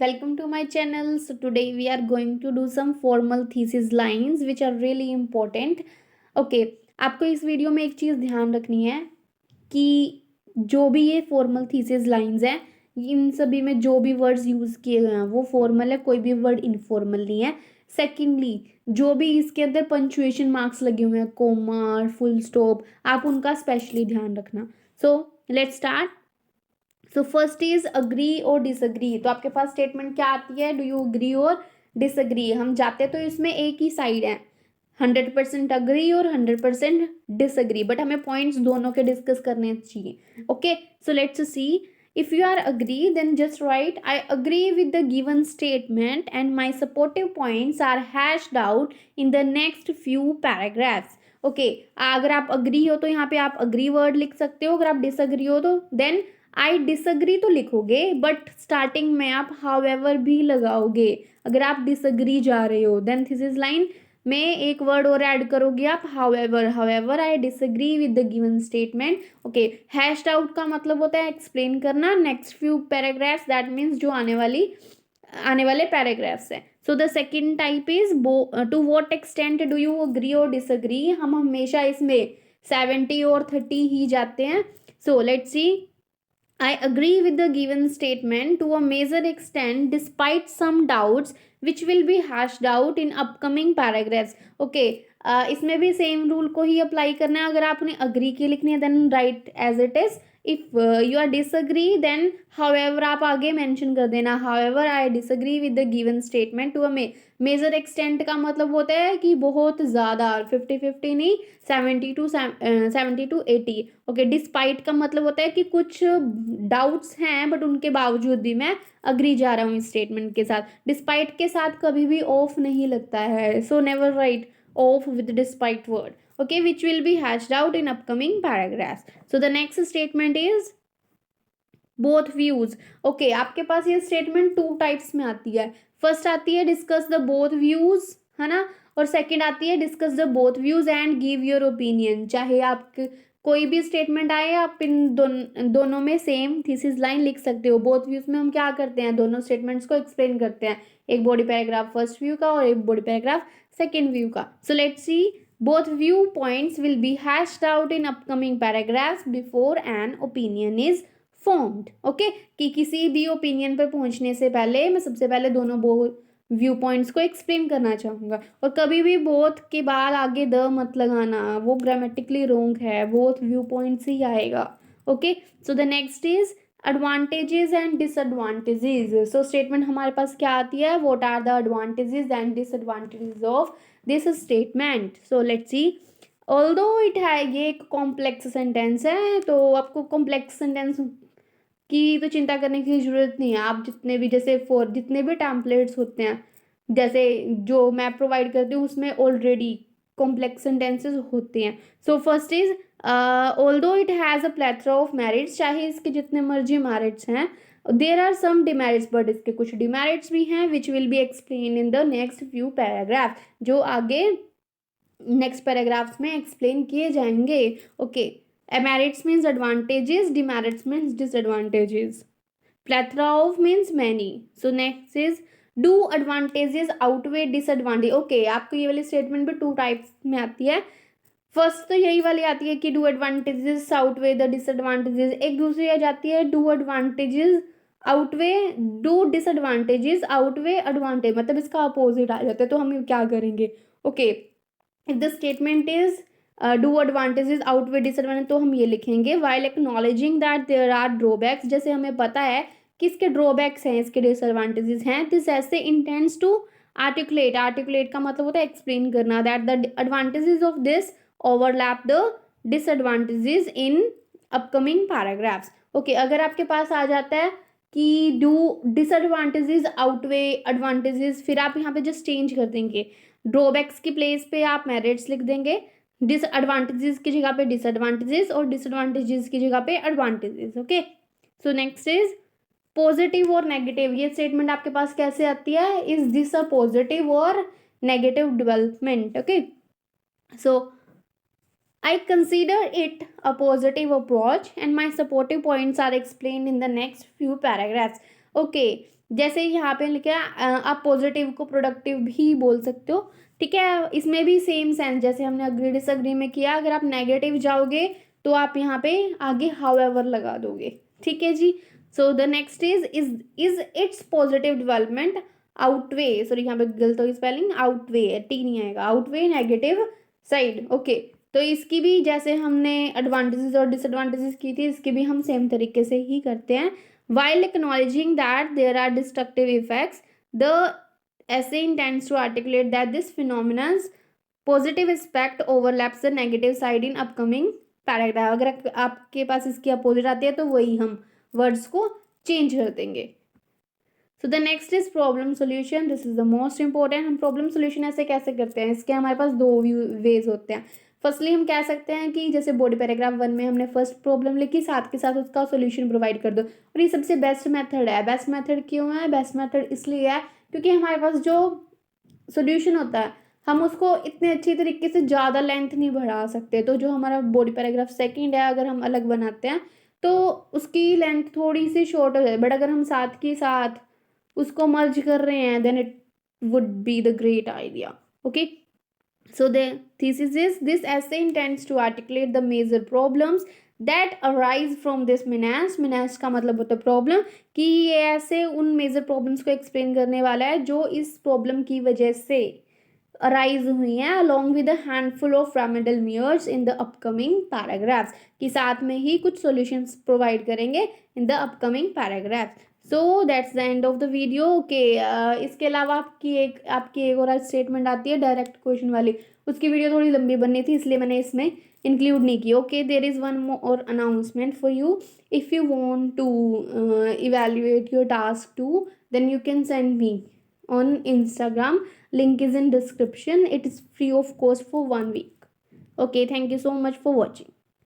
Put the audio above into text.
Welcome to my channel. So today we are going to do some formal thesis lines which are really important. Okay, आपको इस video में एक चीज़ ध्यान रखनी है कि जो भी ये फॉर्मल थीसिस लाइंस हैं, इन सभी में जो भी वर्ड्स यूज़ किए गए हैं वो फॉर्मल है, कोई भी वर्ड इनफॉर्मल नहीं है। सेकेंडली, जो भी इसके अंदर पंचुएशन मार्क्स लगे हुए हैं, कोमा, फुल स्टॉप, आप उनका स्पेशली ध्यान रखना। So let's start. So first is agree और डिसअग्री। तो आपके पास स्टेटमेंट क्या आती है, डू यू अग्री और डिसअग्री। हम जाते तो इसमें एक ही साइड है, 100% अग्री और 100% डिसअग्री, बट हमें पॉइंट्स दोनों के डिस्कस करने चाहिए। Okay, so let's C. If you are agree, then just write I agree with the given statement and my supportive points are hashed out in the next few paragraphs. Okay, अगर आप agree हो तो यहाँ पे आप agree word लिख सकते हो, अगर आप डिसअग्री हो तो देन आई डिसअग्री तो लिखोगे, बट स्टार्टिंग में आप हाउएवर भी लगाओगे। अगर आप डिसअग्री जा रहे हो देन दिस इज लाइन में एक वर्ड और ऐड करोगे आप, however. However I disagree with the given statement. Okay, hashed out का मतलब होता है एक्सप्लेन करना। Next few paragraphs, that means जो आने वाले पैराग्राफ्स हैं। So the second type is to what extent do you agree और डिसअग्री। हम हमेशा इसमें 70 और 30 ही जाते हैं। So let's see. I agree with the given statement to a major extent despite some doubts which will be hashed out in upcoming paragraphs. Okay, इसमें भी सेम रूल को ही अप्लाई करना है। अगर आपने अग्री की लिखनी है then write as it is. If you are disagree then however आप आगे मेंशन कर देना, however I disagree with the given statement to a major extent का मतलब होता है कि बहुत ज़्यादा, 50-50 नहीं, 70 to 80। ओके, डिस्पाइट का मतलब होता है कि कुछ डाउट्स हैं बट उनके बावजूद भी मैं अग्री जा रहा हूँ इस स्टेटमेंट के साथ। डिस्पाइट के साथ कभी भी ऑफ नहीं लगता है, so never write of with despite word. Okay, which will B hatched out in upcoming paragraphs. So the next statement is both views. Okay, आपके पास ये स्टेटमेंट टू टाइप्स में आती है। फर्स्ट आती है डिस्कस द बोथ व्यूज, है ना, और सेकंड आती है discuss the both views and give your opinion. चाहे आप कोई भी स्टेटमेंट आए, आप इन दोनों में सेम थीसिस लाइन लिख सकते हो। बोथ व्यूज में हम क्या करते हैं, दोनों स्टेटमेंट्स को एक्सप्लेन करते हैं, एक बॉडी पैराग्राफ फर्स्ट व्यू का और एक बॉडी पैराग्राफ सेकेंड व्यू का। सो let's C. Both view points will be hatched out in upcoming paragraphs before an opinion is formed. Okay, कि किसी भी ओपिनियन पर पहुंचने से पहले मैं सबसे पहले दोनों व्यू पॉइंट्स को एक्सप्लेन करना चाहूँगा। और कभी भी बोथ के बाद आगे द मत लगाना, वो ग्रामेटिकली रोंग है, बोथ व्यू पॉइंट्स ही आएगा। Okay, so the next is advantages and disadvantages. So statement हमारे पास क्या आती है, what are the advantages and disadvantages of this statement. So let's see. Although it है, ये एक कॉम्प्लेक्स सेंटेंस है, तो आपको कॉम्प्लेक्स सेंटेंस की तो चिंता करने की ज़रूरत नहीं है। आप जितने भी जैसे जितने भी टैम्पलेट्स होते हैं, जैसे जो मैं प्रोवाइड करती हूँ, उसमें ऑलरेडी कॉम्प्लेक्स सेंटेंसेस होते हैं। So first is although it has a plethora of merits. चाहे इसके जितने मर्जी मेरिट्स हैं, there are some demerits, but इसके कुछ डिमेरिट्स भी हैं which will be explain in the next few paragraph, जो आगे नेक्स्ट पैराग्राफ्स में एक्सप्लेन किए जाएंगे। Okay, merits means advantages, demerits means disadvantages, plethora of means many. So next is do advantages outweigh disadvantage. Okay, आपको ये वाली statement भी two types में आती है। फर्स्ट तो यही वाली आती है कि do advantages outweigh the disadvantages. एक दूसरी आ जाती है do advantages outweigh, do disadvantages outweigh advantage, मतलब इसका अपोजिट आ जाता है। तो हम क्या करेंगे, okay, if the statement is do advantages outweigh disadvantage, तो हम ये लिखेंगे while acknowledging that there are drawbacks. जैसे हमें पता है कि इसके ड्रॉबैक्स हैं, इसके डिसएडवांटेजेस हैं, दिस ऐसे इंटेंड्स टू आर्टिकुलेट। आर्टिकुलेट का मतलब होता है एक्सप्लेन करना, that the advantages of this overlap the disadvantages in upcoming paragraphs. Okay, अगर आपके पास आ जाता है कि डू डिसएडवांटेजेस आउटवे एडवांटेजेस, फिर आप यहाँ पे जस्ट चेंज कर देंगे, ड्रॉबैक्स की प्लेस पे आप मेरिट्स लिख देंगे, डिसएडवांटेजेस की जगह पे डिसएडवांटेजेस और डिसएडवांटेजेस की जगह पे advantages. Okay, so next is positive और नेगेटिव। ये स्टेटमेंट आपके पास कैसे आती है, इज दिस अ पॉजिटिव और negative development. Okay, so I consider it a positive approach and my supportive points are explained in the next few paragraphs. Okay, जैसे यहाँ पे लिखा है आप पॉजिटिव को प्रोडक्टिव भी बोल सकते हो, ठीक है। इसमें भी सेम सेंस जैसे हमने अग्री डिसअग्री में किया, अगर आप नेगेटिव जाओगे तो आप यहाँ पे आगे हाउएवर लगा दोगे, ठीक है जी। So the next is it's positive development outweigh, sorry यहाँ पे गलत होगी स्पेलिंग, आउटवे टी नहीं आएगा, आउटवे नेगेटिव साइड, ओके। तो इसकी भी जैसे हमने एडवांटेजेस और डिसएडवांटेजेस की थी, इसकी भी हम सेम तरीके से ही करते हैं। While acknowledging that there are destructive effects, the essay intends to articulate that this phenomenon's positive aspect overlaps the negative side in upcoming paragraph। अगर आपके पास इसकी अपोजिट आती है तो वही हम वर्ड्स को चेंज कर देंगे। सो the next is problem solution, this is the most important. हम प्रॉब्लम सोल्यूशन ऐसे कैसे करते हैं, इसके हमारे पास दो वेज होते हैं। फर्स्टली हम कह सकते हैं कि जैसे बॉडी पैराग्राफ 1 में हमने फर्स्ट प्रॉब्लम लिखी, साथ के साथ उसका सोल्यूशन प्रोवाइड कर दो, और ये सबसे बेस्ट मेथड है। बेस्ट मेथड क्यों है? बेस्ट मेथड इसलिए है क्योंकि हमारे पास जो सोल्यूशन होता है हम उसको इतने अच्छी तरीके से ज़्यादा लेंथ नहीं बढ़ा सकते। तो जो हमारा बॉडी पैराग्राफ सेकंड है अगर हम अलग बनाते हैं तो उसकी लेंथ थोड़ी सी शॉर्ट हो जाए, बट अगर हम साथ के साथ उसको मर्ज कर रहे हैं then it would be the great idea, okay. So the thesis is this essay intends to articulate the major problems that arise from this menace। menace का मतलब होता है प्रॉब्लम, कि ये ऐसे उन मेजर प्रॉब्लम्स को एक्सप्लेन करने वाला है जो इस प्रॉब्लम की वजह से अराइज हुई हैं, along with a handful of remedial measures in the upcoming paragraphs, कि साथ में ही कुछ सॉल्यूशंस प्रोवाइड करेंगे in the upcoming paragraphs. So that's the end of the video, okay. इसके अलावा आपकी एक और स्टेटमेंट आती है डायरेक्ट क्वेश्चन वाली, उसकी वीडियो थोड़ी लंबी बननी थी इसलिए मैंने इसमें इंक्लूड नहीं की, okay. There is one more announcement for you, if you want to evaluate your task to then you can send me on Instagram, link is in description, it is free of cost for 1 week, okay। Thank you so much for watching।